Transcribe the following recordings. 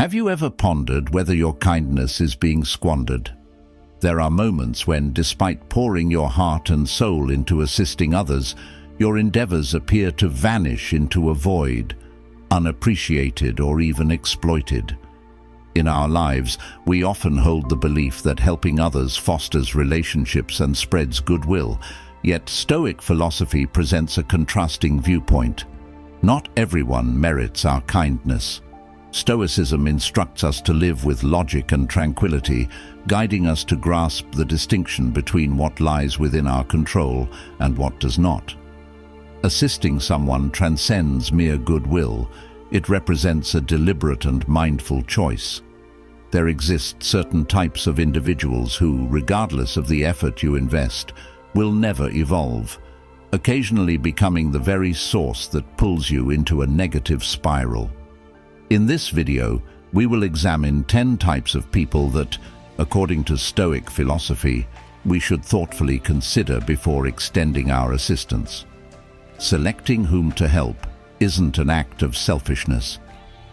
Have you ever pondered whether your kindness is being squandered? There are moments when, despite pouring your heart and soul into assisting others, your endeavors appear to vanish into a void, unappreciated or even exploited. In our lives, we often hold the belief that helping others fosters relationships and spreads goodwill, yet Stoic philosophy presents a contrasting viewpoint. Not everyone merits our kindness. Stoicism instructs us to live with logic and tranquility, guiding us to grasp the distinction between what lies within our control and what does not. Assisting someone transcends mere goodwill. It represents a deliberate and mindful choice. There exist certain types of individuals who, regardless of the effort you invest, will never evolve, occasionally becoming the very source that pulls you into a negative spiral. In this video, we will examine 10 types of people that, according to Stoic philosophy, we should thoughtfully consider before extending our assistance. Selecting whom to help isn't an act of selfishness.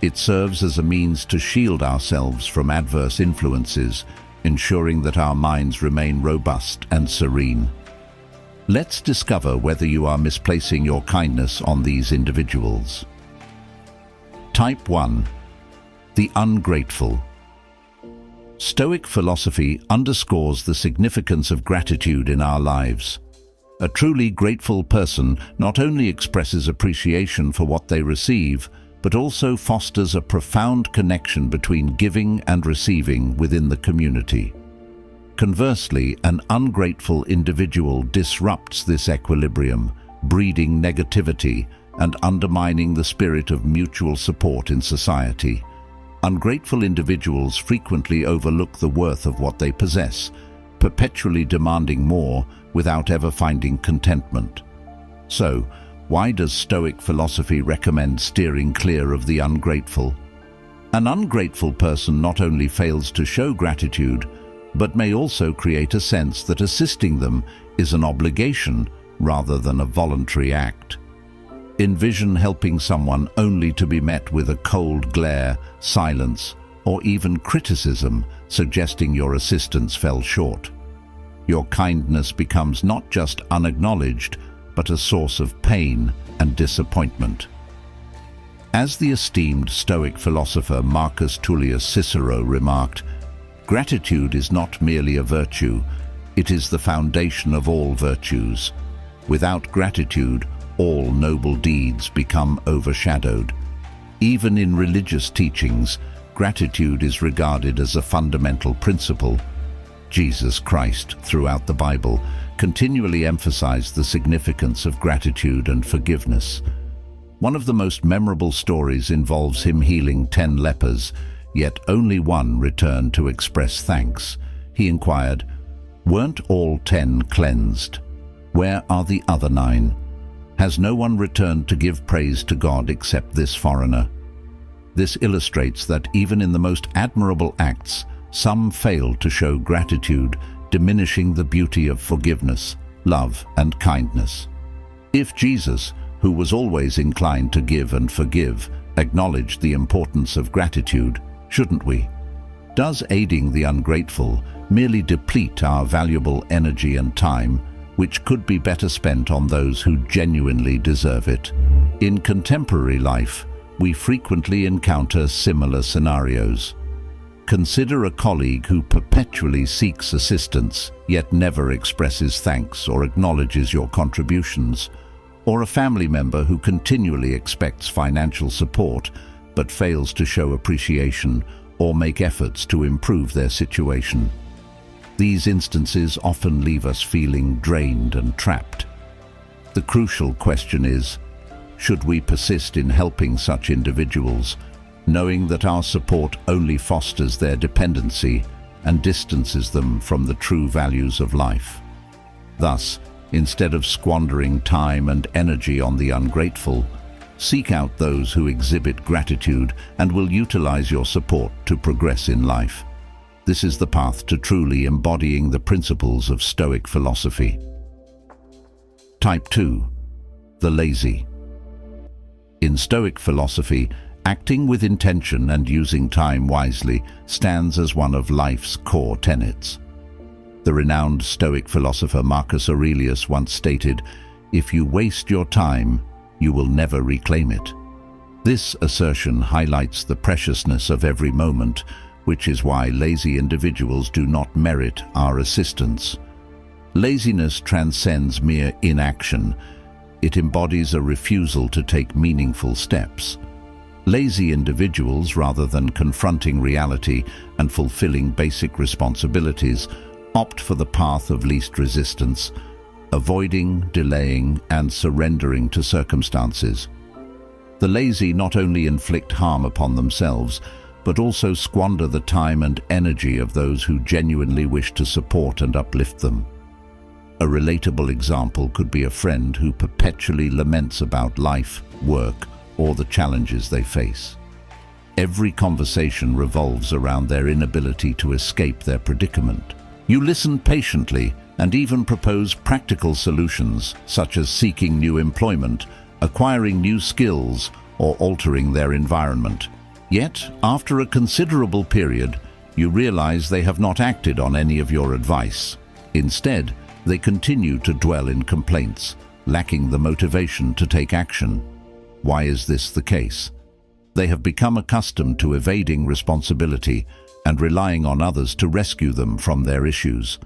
It serves as a means to shield ourselves from adverse influences, ensuring that our minds remain robust and serene. Let's discover whether you are misplacing your kindness on these individuals. Type 1. The ungrateful. Stoic philosophy underscores the significance of gratitude in our lives. A truly grateful person not only expresses appreciation for what they receive, but also fosters a profound connection between giving and receiving within the community. Conversely, an ungrateful individual disrupts this equilibrium, breeding negativity and undermining the spirit of mutual support in society. Ungrateful individuals frequently overlook the worth of what they possess, perpetually demanding more without ever finding contentment. So, why does Stoic philosophy recommend steering clear of the ungrateful? An ungrateful person not only fails to show gratitude, but may also create a sense that assisting them is an obligation rather than a voluntary act. Envision helping someone only to be met with a cold glare, silence, or even criticism, suggesting your assistance fell short. Your kindness becomes not just unacknowledged, but a source of pain and disappointment. As the esteemed Stoic philosopher Marcus Tullius Cicero remarked, "Gratitude is not merely a virtue, it is the foundation of all virtues. Without gratitude, all noble deeds become overshadowed." Even in religious teachings, gratitude is regarded as a fundamental principle. Jesus Christ, throughout the Bible, continually emphasized the significance of gratitude and forgiveness. One of the most memorable stories involves him healing 10 lepers, yet only one returned to express thanks. He inquired, "Weren't all 10 cleansed? Where are the other 9? Has no one returned to give praise to God except this foreigner?" This illustrates that even in the most admirable acts, some fail to show gratitude, diminishing the beauty of forgiveness, love, and kindness. If Jesus, who was always inclined to give and forgive, acknowledged the importance of gratitude, shouldn't we? Does aiding the ungrateful merely deplete our valuable energy and time, which could be better spent on those who genuinely deserve it? In contemporary life, we frequently encounter similar scenarios. Consider a colleague who perpetually seeks assistance, yet never expresses thanks or acknowledges your contributions, or a family member who continually expects financial support, but fails to show appreciation or make efforts to improve their situation. These instances often leave us feeling drained and trapped. The crucial question is, should we persist in helping such individuals, knowing that our support only fosters their dependency and distances them from the true values of life? Thus, instead of squandering time and energy on the ungrateful, seek out those who exhibit gratitude and will utilize your support to progress in life. This is the path to truly embodying the principles of Stoic philosophy. Type 2. The lazy. In Stoic philosophy, Acting with intention and using time wisely stands as one of life's core tenets. The renowned Stoic philosopher Marcus Aurelius once stated, "If you waste your time, you will never reclaim it." This assertion highlights the preciousness of every moment, which is why lazy individuals do not merit our assistance. Laziness transcends mere inaction. It embodies a refusal to take meaningful steps. Lazy individuals, rather than confronting reality and fulfilling basic responsibilities, opt for the path of least resistance, avoiding, delaying, and surrendering to circumstances. The lazy not only inflict harm upon themselves, but also squander the time and energy of those who genuinely wish to support and uplift them. A relatable example could be a friend who perpetually laments about life, work, or the challenges they face. Every conversation revolves around their inability to escape their predicament. You listen patiently and even propose practical solutions, such as seeking new employment, acquiring new skills, or altering their environment. Yet, after a considerable period, you realize they have not acted on any of your advice. Instead, they continue to dwell in complaints, lacking the motivation to take action. Why is this the case? They have become accustomed to evading responsibility and relying on others to rescue them from their issues.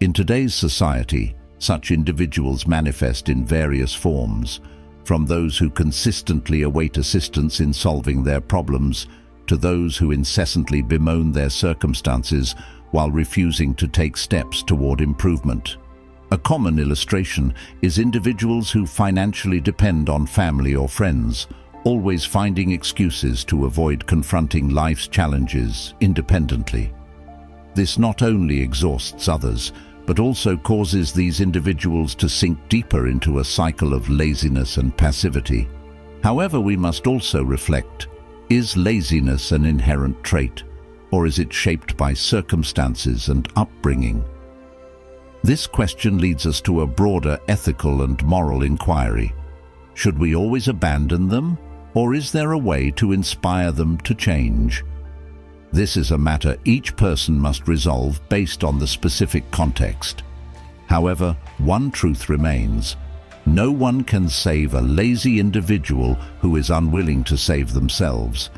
In today's society, such individuals manifest in various forms, from those who consistently await assistance in solving their problems to those who incessantly bemoan their circumstances while refusing to take steps toward improvement. A common illustration is individuals who financially depend on family or friends, always finding excuses to avoid confronting life's challenges independently. This not only exhausts others, but also causes these individuals to sink deeper into a cycle of laziness and passivity. However, we must also reflect, is laziness an inherent trait, or is it shaped by circumstances and upbringing? This question leads us to a broader ethical and moral inquiry. Should we always abandon them, or is there a way to inspire them to change? This is a matter each person must resolve based on the specific context. However, one truth remains: no one can save a lazy individual who is unwilling to save themselves.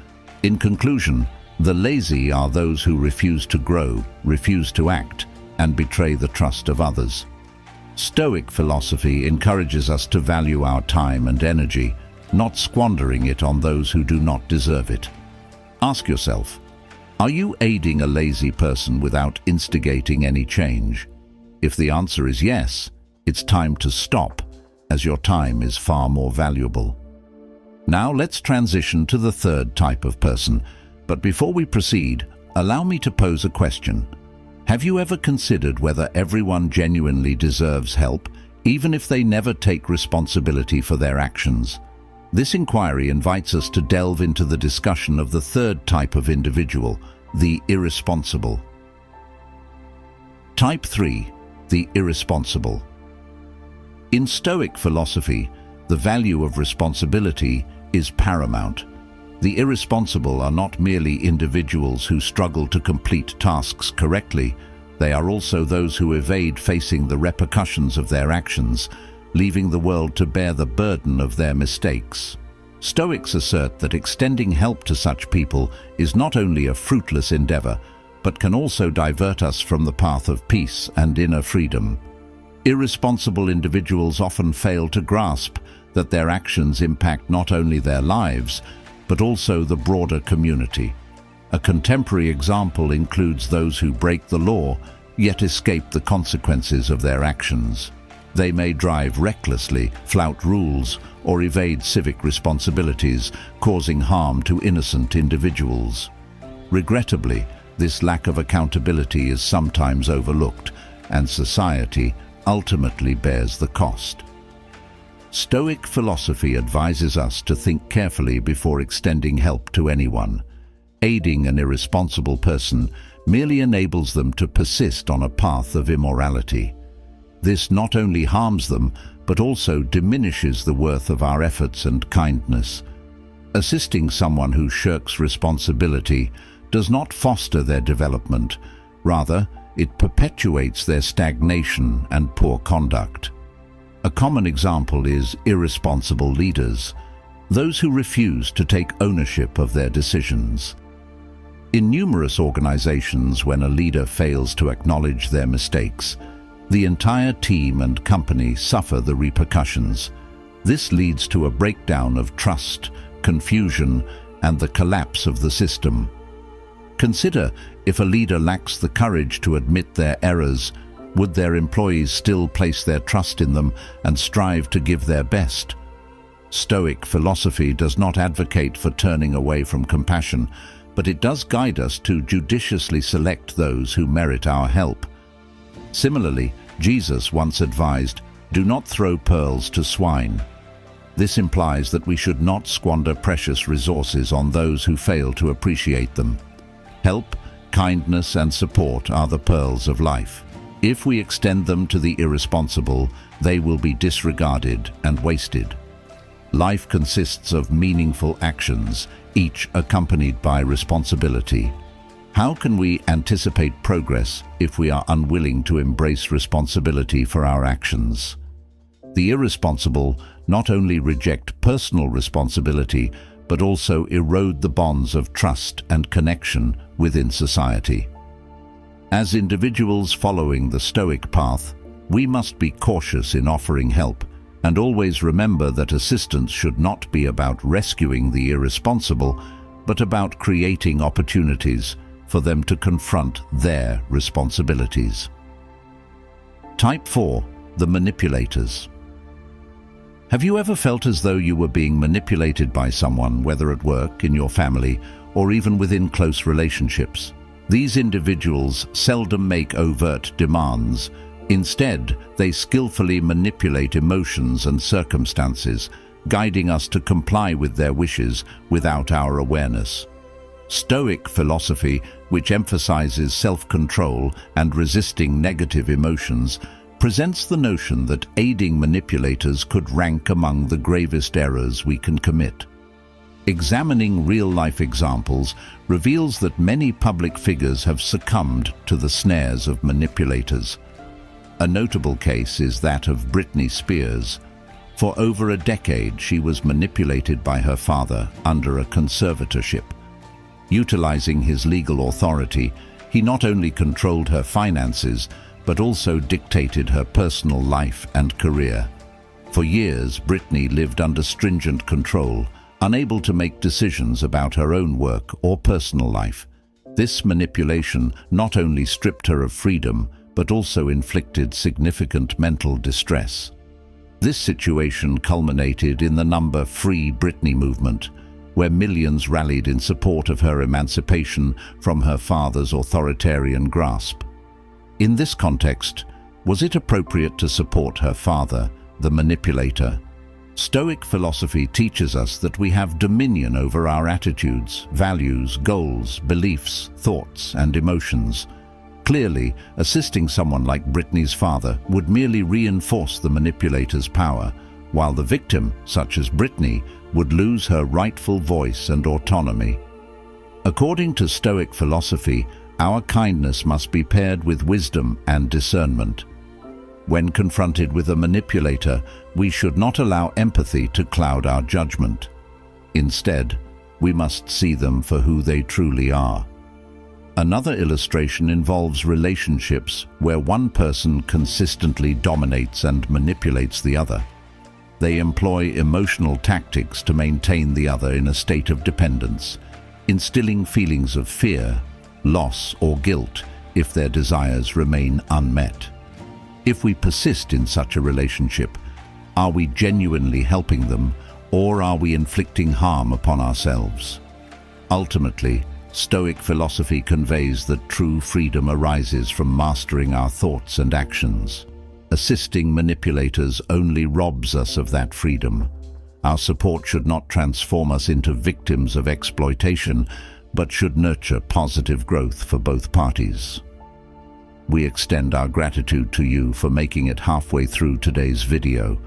In conclusion, the lazy are those who refuse to grow, refuse to act, and betray the trust of others. Stoic philosophy encourages us to value our time and energy, not squandering it on those who do not deserve it. Ask yourself, are you aiding a lazy person without instigating any change? If the answer is yes, it's time to stop, as your time is far more valuable. Now let's transition to the third type of person, but before we proceed, allow me to pose a question. Have you ever considered whether everyone genuinely deserves help, even if they never take responsibility for their actions? This inquiry invites us to delve into the discussion of the third type of individual, the irresponsible. Type 3, the irresponsible. In Stoic philosophy, the value of responsibility is paramount. The irresponsible are not merely individuals who struggle to complete tasks correctly. They are also those who evade facing the repercussions of their actions, leaving the world to bear the burden of their mistakes. Stoics assert that extending help to such people is not only a fruitless endeavor, but can also divert us from the path of peace and inner freedom. Irresponsible individuals often fail to grasp that their actions impact not only their lives, but also the broader community. A contemporary example includes those who break the law, yet escape the consequences of their actions. They may drive recklessly, flout rules, or evade civic responsibilities, causing harm to innocent individuals. Regrettably, this lack of accountability is sometimes overlooked, and society ultimately bears the cost. Stoic philosophy advises us to think carefully before extending help to anyone. Aiding an irresponsible person merely enables them to persist on a path of immorality. This not only harms them, but also diminishes the worth of our efforts and kindness. Assisting someone who shirks responsibility does not foster their development. Rather, it perpetuates their stagnation and poor conduct. A common example is irresponsible leaders, those who refuse to take ownership of their decisions. In numerous organizations, when a leader fails to acknowledge their mistakes, the entire team and company suffer the repercussions. This leads to a breakdown of trust, confusion, and the collapse of the system. Consider, if a leader lacks the courage to admit their errors, would their employees still place their trust in them and strive to give their best? Stoic philosophy does not advocate for turning away from compassion, but it does guide us to judiciously select those who merit our help. Similarly, Jesus once advised, "Do not throw pearls to swine." This implies that we should not squander precious resources on those who fail to appreciate them. Help, kindness, and support are the pearls of life. If we extend them to the irresponsible, they will be disregarded and wasted. Life consists of meaningful actions, each accompanied by responsibility. How can we anticipate progress if we are unwilling to embrace responsibility for our actions? The irresponsible not only reject personal responsibility, but also erode the bonds of trust and connection within society. As individuals following the Stoic path, we must be cautious in offering help, and always remember that assistance should not be about rescuing the irresponsible, but about creating opportunities for them to confront their responsibilities. Type 4. The manipulators. Have you ever felt as though you were being manipulated by someone, whether at work, in your family, or even within close relationships? These individuals seldom make overt demands. Instead, they skillfully manipulate emotions and circumstances, guiding us to comply with their wishes without our awareness. Stoic philosophy, which emphasizes self-control and resisting negative emotions, presents the notion that aiding manipulators could rank among the gravest errors we can commit. Examining real-life examples reveals that many public figures have succumbed to the snares of manipulators. A notable case is that of Britney Spears. For over a decade, she was manipulated by her father under a conservatorship. Utilizing his legal authority, he not only controlled her finances, but also dictated her personal life and career. For years, Britney lived under stringent control, unable to make decisions about her own work or personal life. This manipulation not only stripped her of freedom, but also inflicted significant mental distress. This situation culminated in the Free Britney movement, where millions rallied in support of her emancipation from her father's authoritarian grasp. In this context, was it appropriate to support her father, the manipulator? Stoic philosophy teaches us that we have dominion over our attitudes, values, goals, beliefs, thoughts, and emotions. Clearly, assisting someone like Britney's father would merely reinforce the manipulator's power, while the victim, such as Britney, would lose her rightful voice and autonomy. According to Stoic philosophy, our kindness must be paired with wisdom and discernment. When confronted with a manipulator, we should not allow empathy to cloud our judgment. Instead, we must see them for who they truly are. Another illustration involves relationships where one person consistently dominates and manipulates the other. They employ emotional tactics to maintain the other in a state of dependence, instilling feelings of fear, loss, or guilt if their desires remain unmet. If we persist in such a relationship, are we genuinely helping them, or are we inflicting harm upon ourselves? Ultimately, Stoic philosophy conveys that true freedom arises from mastering our thoughts and actions. Assisting manipulators only robs us of that freedom. Our support should not transform us into victims of exploitation, but should nurture positive growth for both parties. We extend our gratitude to you for making it halfway through today's video.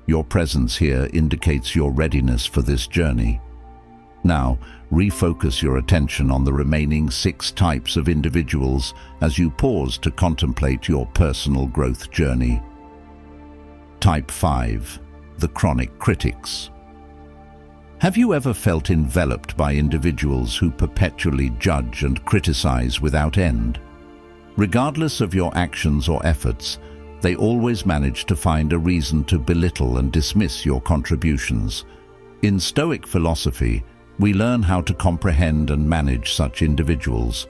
Your presence here indicates your readiness for this journey. Now, refocus your attention on the remaining 6 types of individuals as you pause to contemplate your personal growth journey. Type 5. The chronic critics. Have you ever felt enveloped by individuals who perpetually judge and criticize without end? Regardless of your actions or efforts, they always manage to find a reason to belittle and dismiss your contributions. In Stoic philosophy, we learn how to comprehend and manage such individuals.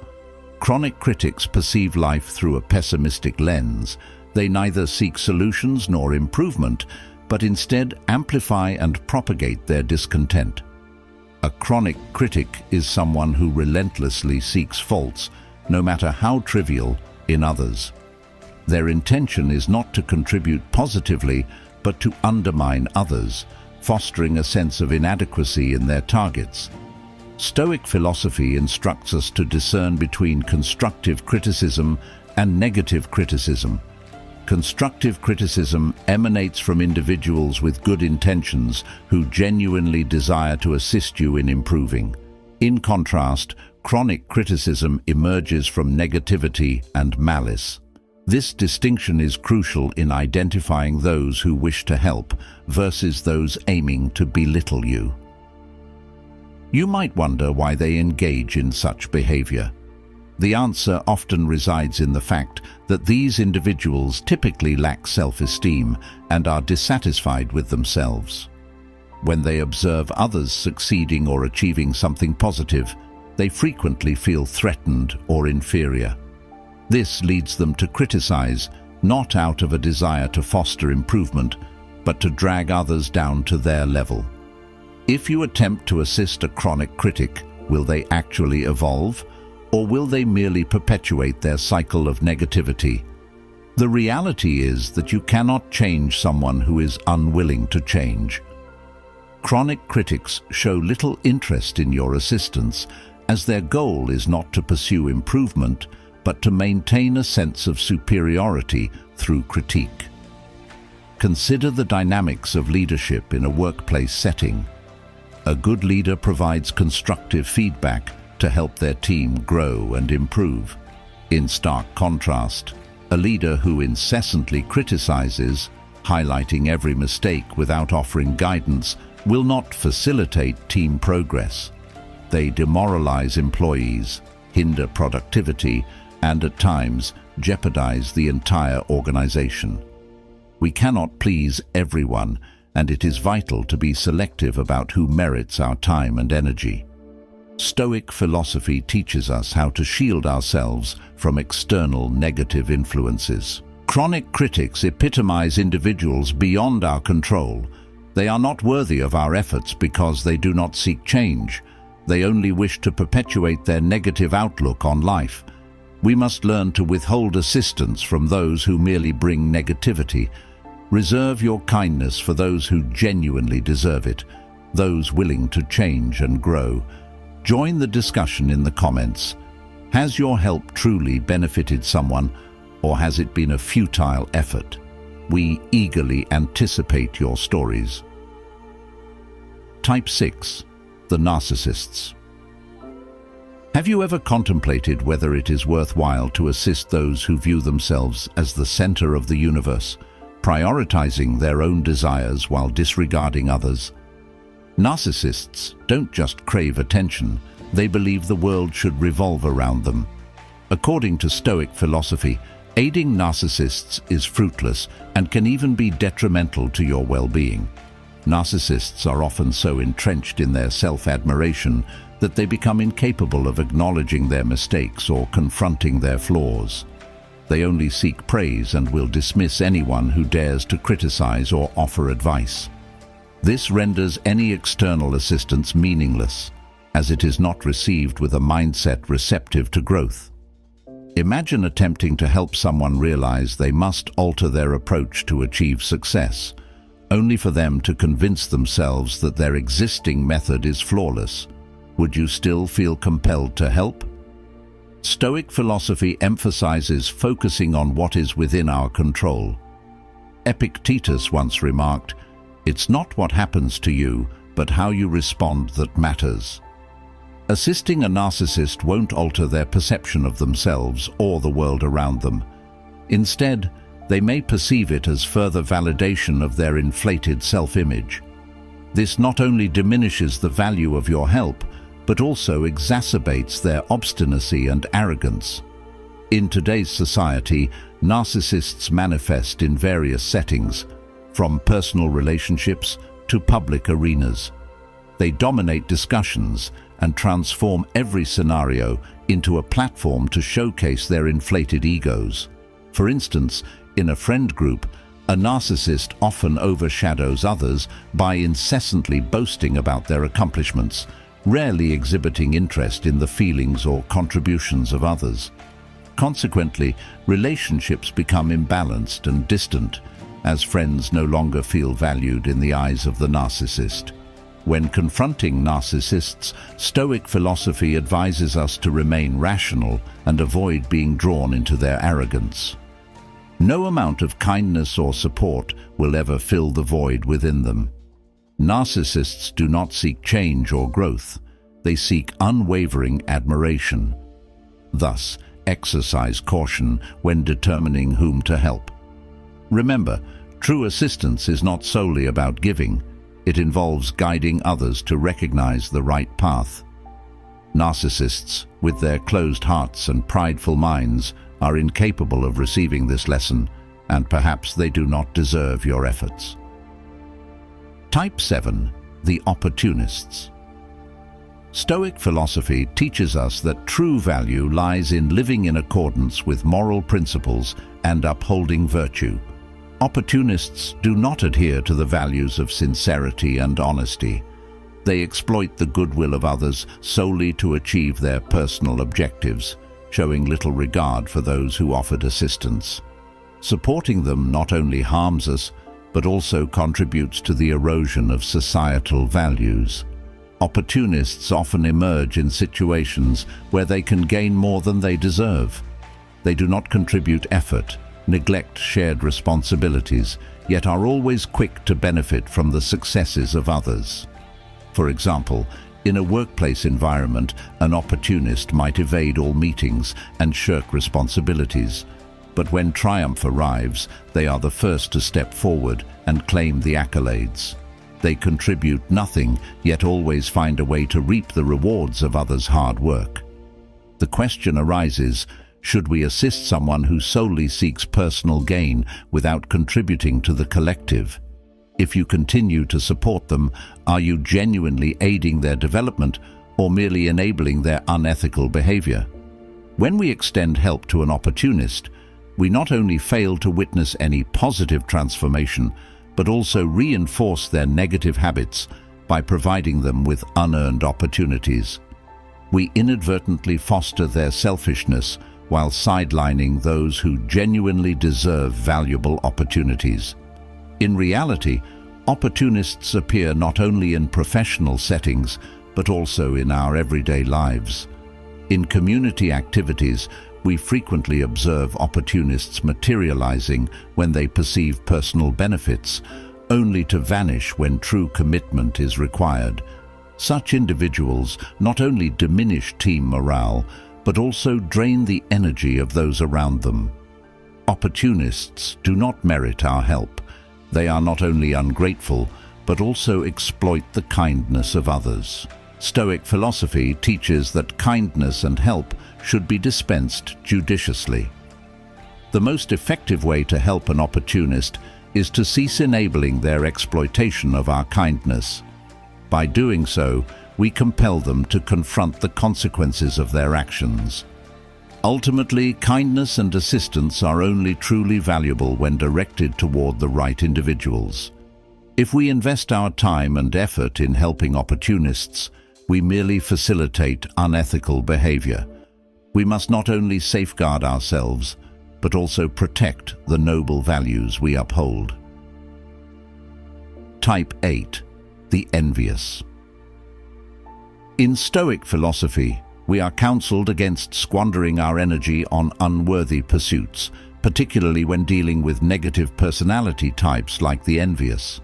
Chronic critics perceive life through a pessimistic lens. They neither seek solutions nor improvement, but instead amplify and propagate their discontent. A chronic critic is someone who relentlessly seeks faults, no matter how trivial, in others. Their intention is not to contribute positively, but to undermine others, fostering a sense of inadequacy in their targets. Stoic philosophy instructs us to discern between constructive criticism and negative criticism. Constructive criticism emanates from individuals with good intentions who genuinely desire to assist you in improving. In contrast, chronic criticism emerges from negativity and malice. This distinction is crucial in identifying those who wish to help versus those aiming to belittle you. You might wonder why they engage in such behavior. The answer often resides in the fact that these individuals typically lack self-esteem and are dissatisfied with themselves. When they observe others succeeding or achieving something positive, they frequently feel threatened or inferior. This leads them to criticize, not out of a desire to foster improvement, but to drag others down to their level. If you attempt to assist a chronic critic, will they actually evolve, or will they merely perpetuate their cycle of negativity? The reality is that you cannot change someone who is unwilling to change. Chronic critics show little interest in your assistance, as their goal is not to pursue improvement, but to maintain a sense of superiority through critique. Consider the dynamics of leadership in a workplace setting. A good leader provides constructive feedback to help their team grow and improve. In stark contrast, a leader who incessantly criticizes, highlighting every mistake without offering guidance, will not facilitate team progress. They demoralize employees, hinder productivity, and at times jeopardize the entire organization. We cannot please everyone, and it is vital to be selective about who merits our time and energy. Stoic philosophy teaches us how to shield ourselves from external negative influences. Chronic critics epitomize individuals beyond our control. They are not worthy of our efforts because they do not seek change. They only wish to perpetuate their negative outlook on life. We must learn to withhold assistance from those who merely bring negativity. Reserve your kindness for those who genuinely deserve it, those willing to change and grow. Join the discussion in the comments. Has your help truly benefited someone, or has it been a futile effort? We eagerly anticipate your stories. Type 6. The narcissists. Have you ever contemplated whether it is worthwhile to assist those who view themselves as the center of the universe, prioritizing their own desires while disregarding others? Narcissists don't just crave attention, they believe the world should revolve around them. According to Stoic philosophy, aiding narcissists is fruitless and can even be detrimental to your well-being. Narcissists are often so entrenched in their self-admiration that they become incapable of acknowledging their mistakes or confronting their flaws. They only seek praise and will dismiss anyone who dares to criticize or offer advice. This renders any external assistance meaningless, as it is not received with a mindset receptive to growth. Imagine attempting to help someone realize they must alter their approach to achieve success, only for them to convince themselves that their existing method is flawless. Would you still feel compelled to help? Stoic philosophy emphasizes focusing on what is within our control. Epictetus once remarked, "It's not what happens to you, but how you respond that matters. Assisting a narcissist won't alter their perception of themselves or the world around them. Instead, they may perceive it as further validation of their inflated self-image. This not only diminishes the value of your help, but also exacerbates their obstinacy and arrogance. In today's society, narcissists manifest in various settings, from personal relationships to public arenas. They dominate discussions and transform every scenario into a platform to showcase their inflated egos. For instance, in a friend group, a narcissist often overshadows others by incessantly boasting about their accomplishments, rarely exhibiting interest in the feelings or contributions of others. Consequently, relationships become imbalanced and distant, as friends no longer feel valued in the eyes of the narcissist. When confronting narcissists, Stoic philosophy advises us to remain rational and avoid being drawn into their arrogance. No amount of kindness or support will ever fill the void within them. Narcissists do not seek change or growth. They seek unwavering admiration. Thus, exercise caution when determining whom to help. Remember, true assistance is not solely about giving. It involves guiding others to recognize the right path. Narcissists, with their closed hearts and prideful minds, are incapable of receiving this lesson, and perhaps they do not deserve your efforts. Type 7. The Opportunists. Stoic philosophy teaches us that true value lies in living in accordance with moral principles and upholding virtue. Opportunists do not adhere to the values of sincerity and honesty. They exploit the goodwill of others solely to achieve their personal objectives, showing little regard for those who offered assistance. Supporting them not only harms us, but also contributes to the erosion of societal values. Opportunists often emerge in situations where they can gain more than they deserve. They do not contribute effort, neglect shared responsibilities, yet are always quick to benefit from the successes of others. For example, in a workplace environment, an opportunist might evade all meetings and shirk responsibilities. But when triumph arrives, they are the first to step forward and claim the accolades. They contribute nothing, yet always find a way to reap the rewards of others' hard work. The question arises, should we assist someone who solely seeks personal gain without contributing to the collective? If you continue to support them, are you genuinely aiding their development or merely enabling their unethical behavior? When we extend help to an opportunist, we not only fail to witness any positive transformation, but also reinforce their negative habits by providing them with unearned opportunities. We inadvertently foster their selfishness while sidelining those who genuinely deserve valuable opportunities. In reality, opportunists appear not only in professional settings, but also in our everyday lives. In community activities, we frequently observe opportunists materializing when they perceive personal benefits, only to vanish when true commitment is required. Such individuals not only diminish team morale, but also drain the energy of those around them. Opportunists do not merit our help. They are not only ungrateful, but also exploit the kindness of others. Stoic philosophy teaches that kindness and help should be dispensed judiciously. The most effective way to help an opportunist is to cease enabling their exploitation of our kindness. By doing so, we compel them to confront the consequences of their actions. Ultimately, kindness and assistance are only truly valuable when directed toward the right individuals. If we invest our time and effort in helping opportunists, we merely facilitate unethical behavior. We must not only safeguard ourselves, but also protect the noble values we uphold. Type 8. The Envious. In Stoic philosophy, we are counseled against squandering our energy on unworthy pursuits, particularly when dealing with negative personality types like the envious.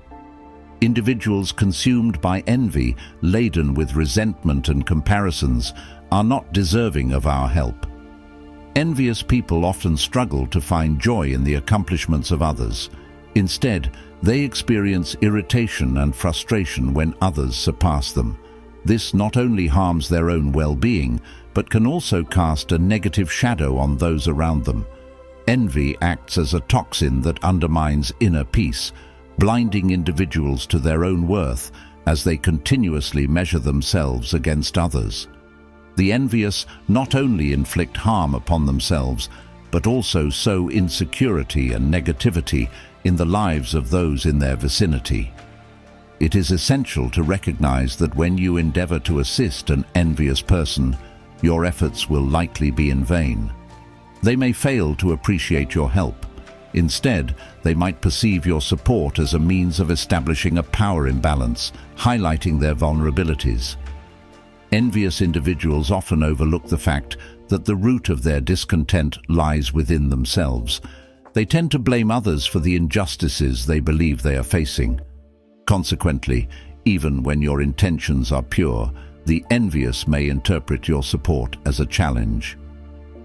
Individuals consumed by envy, laden with resentment and comparisons, are not deserving of our help. Envious people often struggle to find joy in the accomplishments of others. Instead, they experience irritation and frustration when others surpass them. This not only harms their own well-being, but can also cast a negative shadow on those around them. Envy acts as a toxin that undermines inner peace, blinding individuals to their own worth as they continuously measure themselves against others. The envious not only inflict harm upon themselves, but also sow insecurity and negativity in the lives of those in their vicinity. It is essential to recognize that when you endeavor to assist an envious person, your efforts will likely be in vain. They may fail to appreciate your help. Instead, they might perceive your support as a means of establishing a power imbalance, highlighting their vulnerabilities. Envious individuals often overlook the fact that the root of their discontent lies within themselves. They tend to blame others for the injustices they believe they are facing. Consequently, even when your intentions are pure, the envious may interpret your support as a challenge.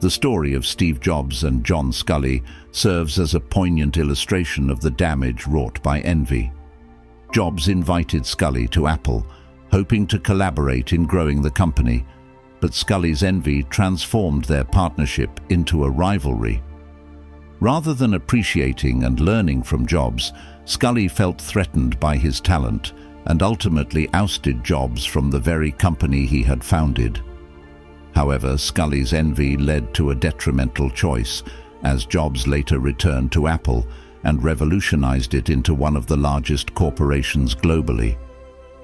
The story of Steve Jobs and John Sculley serves as a poignant illustration of the damage wrought by envy. Jobs invited Sculley to Apple, hoping to collaborate in growing the company, but Sculley's envy transformed their partnership into a rivalry. Rather than appreciating and learning from Jobs, Sculley felt threatened by his talent and ultimately ousted Jobs from the very company he had founded. However, Sculley's envy led to a detrimental choice, as Jobs later returned to Apple and revolutionized it into one of the largest corporations globally.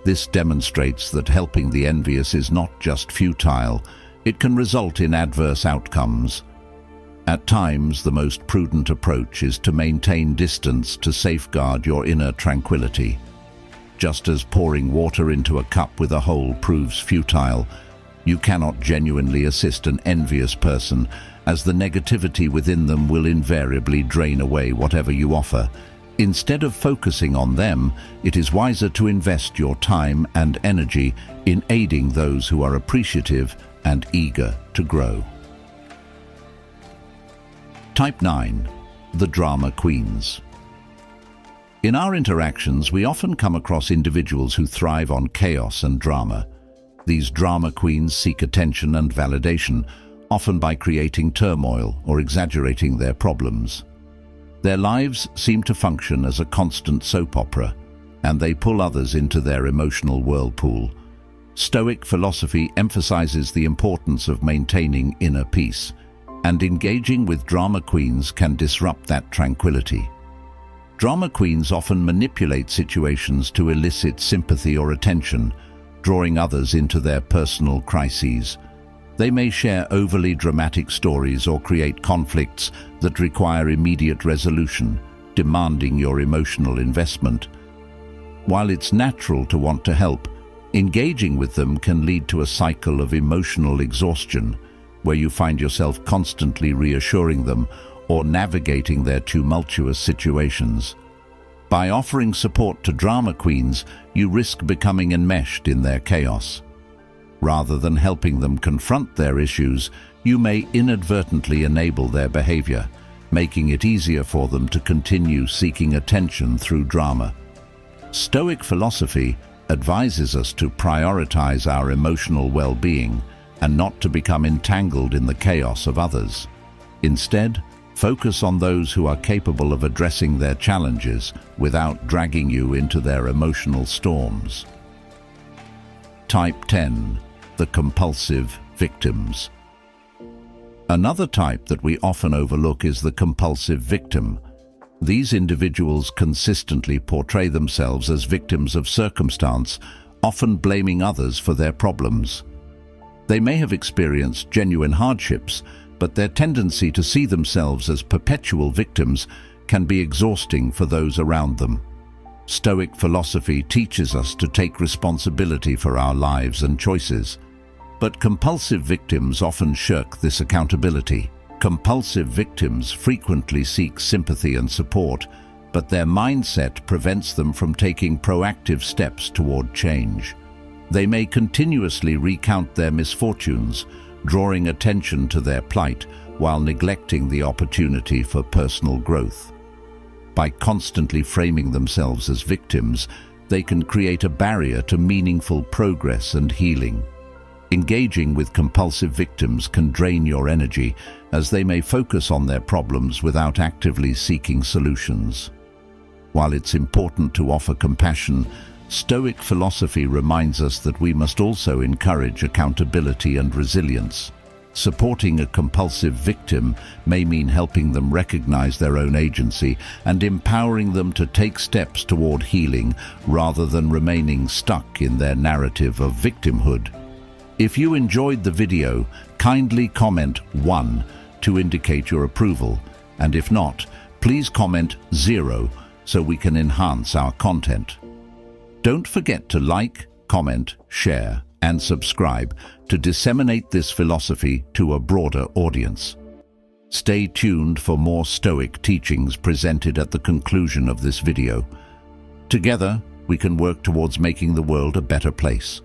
This demonstrates that helping the envious is not just futile, it can result in adverse outcomes. At times, the most prudent approach is to maintain distance to safeguard your inner tranquility. Just as pouring water into a cup with a hole proves futile, you cannot genuinely assist an envious person, as the negativity within them will invariably drain away whatever you offer. Instead of focusing on them, it is wiser to invest your time and energy in aiding those who are appreciative and eager to grow. Type 9. The Drama Queens. In our interactions, we often come across individuals who thrive on chaos and drama. These drama queens seek attention and validation, often by creating turmoil or exaggerating their problems. Their lives seem to function as a constant soap opera, and they pull others into their emotional whirlpool. Stoic philosophy emphasizes the importance of maintaining inner peace, and engaging with drama queens can disrupt that tranquility. Drama queens often manipulate situations to elicit sympathy or attention, drawing others into their personal crises. They may share overly dramatic stories or create conflicts that require immediate resolution, demanding your emotional investment. While it's natural to want to help, engaging with them can lead to a cycle of emotional exhaustion, where you find yourself constantly reassuring them or navigating their tumultuous situations. By offering support to drama queens, you risk becoming enmeshed in their chaos. Rather than helping them confront their issues, you may inadvertently enable their behavior, making it easier for them to continue seeking attention through drama. Stoic philosophy advises us to prioritize our emotional well-being and not to become entangled in the chaos of others. Instead, focus on those who are capable of addressing their challenges without dragging you into their emotional storms. Type 10. The compulsive victims. Another type that we often overlook is the compulsive victim. These individuals consistently portray themselves as victims of circumstance, often blaming others for their problems. They may have experienced genuine hardships, but their tendency to see themselves as perpetual victims can be exhausting for those around them. Stoic philosophy teaches us to take responsibility for our lives and choices, but compulsive victims often shirk this accountability. Compulsive victims frequently seek sympathy and support, but their mindset prevents them from taking proactive steps toward change. They may continuously recount their misfortunes, drawing attention to their plight while neglecting the opportunity for personal growth. By constantly framing themselves as victims, they can create a barrier to meaningful progress and healing. Engaging with compulsive victims can drain your energy, as they may focus on their problems without actively seeking solutions. While it's important to offer compassion, Stoic philosophy reminds us that we must also encourage accountability and resilience. Supporting a compulsive victim may mean helping them recognize their own agency and empowering them to take steps toward healing rather than remaining stuck in their narrative of victimhood. If you enjoyed the video, kindly comment 1 to indicate your approval, and if not, please comment 0 so we can enhance our content. Don't forget to like, comment, share, and subscribe to disseminate this philosophy to a broader audience. Stay tuned for more Stoic teachings presented at the conclusion of this video. Together, we can work towards making the world a better place.